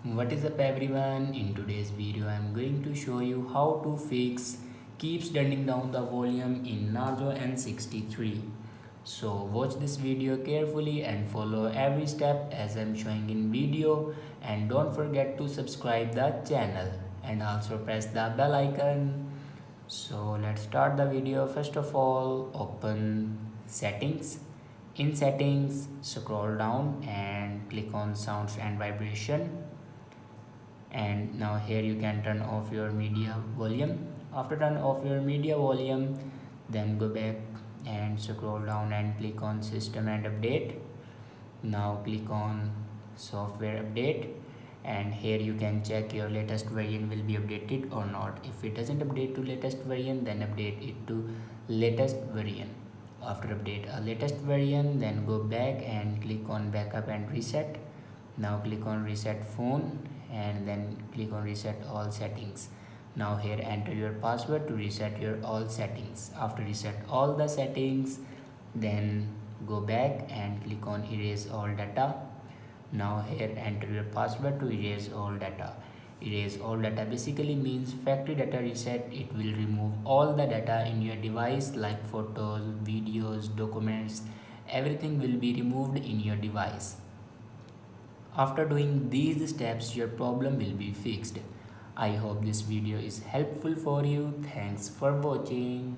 What is up everyone? In today's video I am going to show you how to fix keeps turning down the volume in Narzo N63. So watch this video carefully and follow every step as I am showing in video, and don't forget to subscribe the channel and also press the bell icon. So let's start the video. First of all, open settings. In settings, scroll down and click on sounds and vibration, and now here you can turn off your media volume. After turn off your media volume, then go back and scroll down and click on system and update. Now click on software update, and here you can check your latest version will be updated or not. If it doesn't update to latest version, then update it to latest version. After update a latest version, then go back and click on backup and reset. Now click on reset phone and then click on reset all settings. Now here enter your password to reset your all settings. After reset all the settings, then go back and click on erase all data. Now here enter your password to erase all data. Erase all data basically means factory data reset. It will remove all the data in your device like photos, videos, documents. Everything will be removed in your device. After doing these steps, your problem will be fixed. I hope this video is helpful for you. Thanks for watching.